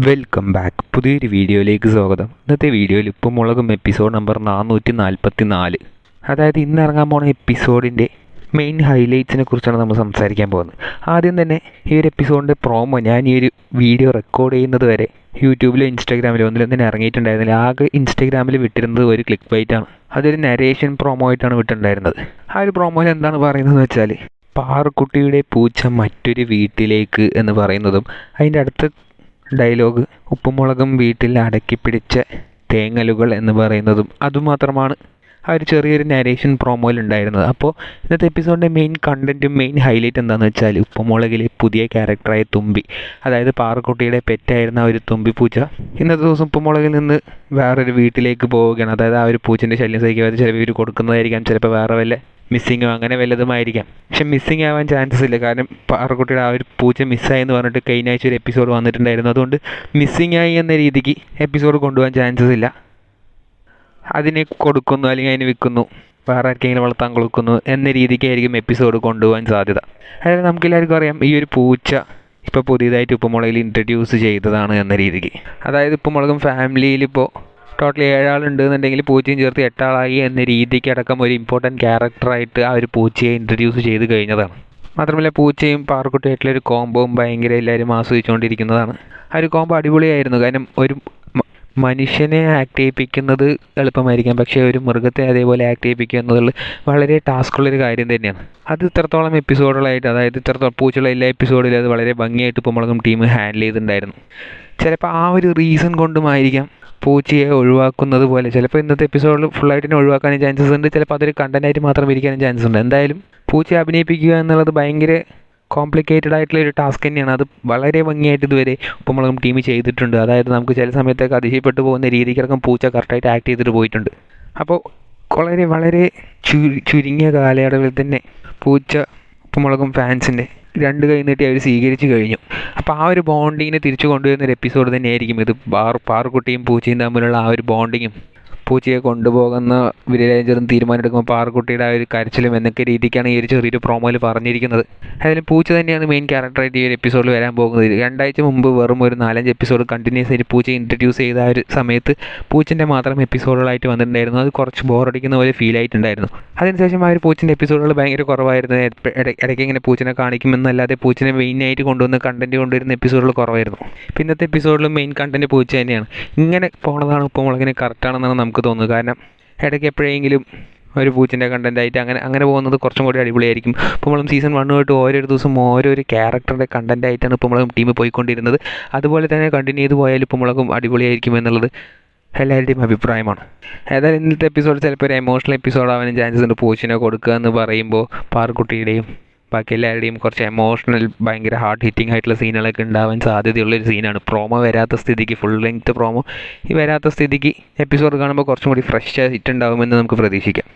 Welcome back. പുതിയൊരു വീഡിയോയിലേക്ക് സ്വാഗതം. ഇന്നത്തെ വീഡിയോയിൽ ഉപ്പും മുളകും എപ്പിസോഡ് നമ്പർ 444, അതായത് ഇന്ന് ഇറങ്ങാൻ പോകുന്ന എപ്പിസോഡിൻ്റെ മെയിൻ ഹൈലൈറ്റ്സിനെ കുറിച്ചാണ് നമ്മൾ സംസാരിക്കാൻ പോകുന്നത്. ആദ്യം തന്നെ ഈ ഒരു എപ്പിസോഡിൻ്റെ പ്രോമോ ഞാൻ ഈ ഒരു വീഡിയോ റെക്കോർഡ് ചെയ്യുന്നത് വരെ യൂട്യൂബിലോ ഇൻസ്റ്റാഗ്രാമിലോ ഒന്നിലും തന്നെ ഇറങ്ങിയിട്ടുണ്ടായിരുന്നില്ല. ആകെ ഇൻസ്റ്റാഗ്രാമിൽ വിട്ടിരുന്നത് ഒരു ക്ലിക്ക് ബൈറ്റാണ്. അതൊരു നരേഷൻ പ്രോമോ ആയിട്ടാണ് വിട്ടിട്ടുണ്ടായിരുന്നത്. ആ ഒരു പ്രോമോയിൽ എന്താണ് പറയുന്നതെന്ന് വെച്ചാൽ, പാറുക്കുട്ടിയുടെ പൂച്ച മറ്റൊരു വീട്ടിലേക്ക് എന്ന് പറയുന്നതും അതിൻ്റെ അടുത്ത് ഡയലോഗ് ഉപ്പുമുളകും വീട്ടിൽ അടക്കിപ്പിടിച്ച തേങ്ങലുകൾ എന്ന് പറയുന്നതും അതുമാത്രമാണ് ആ ഒരു ചെറിയൊരു നരേഷൻ പ്രോമോയിൽ ഉണ്ടായിരുന്നത്. അപ്പോൾ ഇന്നത്തെ എപ്പിസോഡിൻ്റെ മെയിൻ കണ്ടൻറ്റും മെയിൻ ഹൈലൈറ്റ് എന്താണെന്ന് വെച്ചാൽ, ഉപ്പുമുളകിലെ പുതിയ ക്യാരക്ടറായ തുമ്പി, അതായത് പാറുക്കുട്ടിയുടെ പെറ്റായിരുന്ന ഒരു തുമ്പി പൂച്ച ഇന്നത്തെ ദിവസം ഉപ്പുമുളകിൽ നിന്ന് വേറൊരു വീട്ടിലേക്ക് പോവുകയാണ്. അതായത് ആ ഒരു പൂച്ചൻ്റെ ശല്യം സഹിക്കാതെ ചിലപ്പോൾ ഇവർ കൊടുക്കുന്നതായിരിക്കാം, ചിലപ്പോൾ വേറെ വല്ല മിസ്സിങ്ങോ അങ്ങനെ വല്ലതുമായിരിക്കാം. പക്ഷെ മിസ്സിങ് ആവാൻ ചാൻസസ് ഇല്ല, കാരണം പാറുക്കുട്ടിയുടെ ആ ഒരു പൂച്ച മിസ്സായെന്ന് പറഞ്ഞിട്ട് കഴിഞ്ഞ ആഴ്ച ഒരു എപ്പിസോഡ് വന്നിട്ടുണ്ടായിരുന്നു. അതുകൊണ്ട് മിസ്സിങ് ആയി എന്ന രീതിക്ക് എപ്പിസോഡ് കൊണ്ടുപോകാൻ ചാൻസസ് ഇല്ല. അതിനെ കൊടുക്കുന്നു അല്ലെങ്കിൽ അതിനെ വിൽക്കുന്നു, വേറെ ആർക്കെങ്കിലും വളർത്താൻ കൊടുക്കുന്നു എന്ന രീതിക്കായിരിക്കും എപ്പിസോഡ് കൊണ്ടുപോകാൻ സാധ്യത. അതായത് നമുക്കെല്ലാവർക്കും അറിയാം, ഈ ഒരു പൂച്ച ഇപ്പോൾ പുതിയതായിട്ട് ഉപ്പുമുളകിൽ ഇൻട്രൊഡ്യൂസ് ചെയ്തതാണ് എന്ന രീതിക്ക്. അതായത് ഉപ്പുമുളകും ഫാമിലിയിൽ ഇപ്പോൾ ടോട്ടൽ 7 ആളുണ്ട് എന്നുണ്ടെങ്കിൽ പൂച്ചയും ചേർത്ത് 8 ആളായി എന്ന രീതിക്ക് അടക്കം ഒരു ഇമ്പോർട്ടൻറ്റ് ക്യാരക്ടറായിട്ട് ആ ഒരു പൂച്ചയെ ഇൻട്രൊഡ്യൂസ് ചെയ്ത് കഴിഞ്ഞതാണ്. മാത്രമല്ല പൂച്ചയും പാറുക്കുട്ടിയായിട്ടുള്ള ഒരു കോംബോവും ഭയങ്കര എല്ലാവരും ആസ്വദിച്ചുകൊണ്ടിരിക്കുന്നതാണ്. ആ ഒരു കോംബോ അടിപൊളിയായിരുന്നു. കാരണം ഒരു മനുഷ്യനെ ആക്ട് ചെയ്യിപ്പിക്കുന്നത് എളുപ്പമായിരിക്കാം, പക്ഷേ ഒരു മൃഗത്തെ അതേപോലെ ആക്ട് ചെയ്യിപ്പിക്കുക എന്നുള്ളത് വളരെ ടാസ്ക്കുള്ളൊരു കാര്യം തന്നെയാണ്. അത് ഇത്രത്തോളം എപ്പിസോഡുകളായിട്ട്, അതായത് ഇത്രത്തോളം പൂച്ചയുള്ള എല്ലാ എപ്പിസോഡിലും അത് വളരെ ഭംഗിയായിട്ട് ഉപ്പുമുളകും ടീം ഹാൻഡിൽ ചെയ്തിട്ടുണ്ടായിരുന്നു. ചിലപ്പോൾ ആ ഒരു റീസൺ കൊണ്ടുമായിരിക്കാം പൂച്ചയെ ഒഴിവാക്കുന്നത് പോലെ. ചിലപ്പോൾ ഇന്നത്തെ എപ്പിസോഡിൽ ഫുള്ളായിട്ട് ഒഴിവാക്കാനും ചാൻസസ് ഉണ്ട്, ചിലപ്പോൾ അതൊരു കണ്ടൻറ്റായിട്ട് മാത്രം ഇരിക്കാനും ചാൻസസ് ഉണ്ട്. എന്തായാലും പൂച്ചയെ അഭിനയിപ്പിക്കുക എന്നുള്ളത് ഭയങ്കര കോംപ്ലിക്കേറ്റഡ് ആയിട്ടുള്ള ഒരു ടാസ്ക് തന്നെയാണ്. അത് വളരെ ഭംഗിയായിട്ട് ഇതുവരെ ഉപ്പുമുളകും ടീം ചെയ്തിട്ടുണ്ട്. അതായത് നമുക്ക് ചില സമയത്തൊക്കെ അതിശയപ്പെട്ടു പോകുന്ന രീതിക്കിടക്കം പൂച്ച കറക്റ്റായിട്ട് ആക്ട് ചെയ്തിട്ട് പോയിട്ടുണ്ട്. അപ്പോൾ വളരെ ചുരുങ്ങിയ കാലയളവിൽ തന്നെ പൂച്ച ഉപ്പുമുളകും ഫാൻസിൻ്റെ 2 കൈ നീട്ടി അവർ സ്വീകരിച്ചു കഴിഞ്ഞു. അപ്പോൾ ആ ഒരു ബോണ്ടിങ്ങിനെ തിരിച്ചു കൊണ്ടുവരുന്നൊരു എപ്പിസോഡ് തന്നെയായിരിക്കും ഇത്. പാറുക്കുട്ടിയും പൂച്ചയും തമ്മിലുള്ള ആ ഒരു ബോണ്ടിങ്ങും പൂച്ചയെ കൊണ്ടുപോകുന്ന വിരലേഞ്ചറും തീരുമാനമെടുക്കുമ്പോൾ പാറുക്കുട്ടിയുടെ ആ ഒരു കരച്ചിലും എന്നൊക്കെ രീതിക്കാണ് ഈ ഒരു ചെറിയൊരു പ്രോമോയിൽ പറഞ്ഞിരിക്കുന്നത്. അതിൽ പൂച്ച തന്നെയാണ് മെയിൻ ക്യാരക്ടറായിട്ട് ഈ ഒരു എപ്പിസോഡിൽ വരാൻ പോകുന്നത്. 2 ആഴ്ച മുമ്പ് വെറും ഒരു 4-5 എപ്പിസോഡ് കണ്ടിന്യൂസ് ആയിട്ട് പൂച്ചയെ ഇൻട്രൊഡ്യൂസ് ചെയ്ത ആ ഒരു സമയത്ത് പൂച്ചൻ്റെ മാത്രം എപ്പിസോഡുകളായിട്ട് വന്നിട്ടുണ്ടായിരുന്നു. അത് കുറച്ച് ബോറടിക്കുന്ന പോലെ ഫീൽ ആയിട്ടുണ്ടായിരുന്നു. അതിനുശേഷം ആ ഒരു പൂച്ചൻ്റെ എപ്പിസോഡുകൾ ഭയങ്കര കുറവായിരുന്നു. ഇടയ്ക്ക് ഇങ്ങനെ പൂച്ചനെ കാണിക്കുമെന്നല്ലാതെ പൂച്ചനെ മെയിനായിട്ട് കൊണ്ടുവന്ന് കണ്ടൻറ്റ് കൊണ്ടുവരുന്ന എപ്പിസോഡുകൾ കുറവായിരുന്നു. ഇന്നത്തെ എപ്പിസോഡിലും മെയിൻ കണ്ടൻറ്റ് പൂച്ച തന്നെയാണ്. ഇങ്ങനെ പോകുന്നതാണ് ഉപ്പുമുളകിന് കറക്റ്റാണെന്നാണ് നമുക്ക് തോന്നുന്നത്. കാരണം ഇടയ്ക്ക് എപ്പോഴെങ്കിലും ഒരു പൂച്ചൻ്റെ കണ്ടൻറ്റായിട്ട് അങ്ങനെ പോകുന്നത് കുറച്ചും കൂടി അടിപൊളിയായിരിക്കും. ഉപ്പുമുളകും സീസൺ 1 തൊട്ട് ഓരോ ദിവസം ഓരോരു ക്യാരക്ടറുടെ കണ്ടൻറ്റായിട്ടാണ് ഉപ്പുമുളകും ടീം പോയിക്കൊണ്ടിരുന്നത്. അതുപോലെ തന്നെ കണ്ടിന്യൂ ചെയ്ത് പോയാൽ ഉപ്പുമുളകും അടിപൊളിയായിരിക്കും എന്നുള്ളത് എല്ലാവരുടെയും അഭിപ്രായമാണ്. ഏതായാലും ഇന്നത്തെ എപ്പിസോഡ് ചിലപ്പോൾ ഒരു എമോഷണൽ എപ്പിസോഡ് ആവാനും ചാൻസസ് ഉണ്ട്. പൂച്ചിനെ കൊടുക്കുക എന്ന് പറയുമ്പോൾ പാറുക്കുട്ടിയുടെയും ബാക്കി എല്ലാവരുടെയും കുറച്ച് എമോഷണൽ ഭയങ്കര ഹാർട്ട് ഹിറ്റിംഗ് ആയിട്ടുള്ള സീനുകളൊക്കെ ഉണ്ടാവാൻ സാധ്യതയുള്ളൊരു സീനാണ്. പ്രോമോ വരാത്ത സ്ഥിതിക്ക്, ഫുൾ ലെങ്ത് പ്രോമോ ഈ വരാത്ത സ്ഥിതിക്ക് എപ്പിസോഡ് കാണുമ്പോൾ കുറച്ചും കൂടി ഫ്രഷ് ആയിട്ടുണ്ടാവുമെന്ന് നമുക്ക് പ്രതീക്ഷിക്കാം.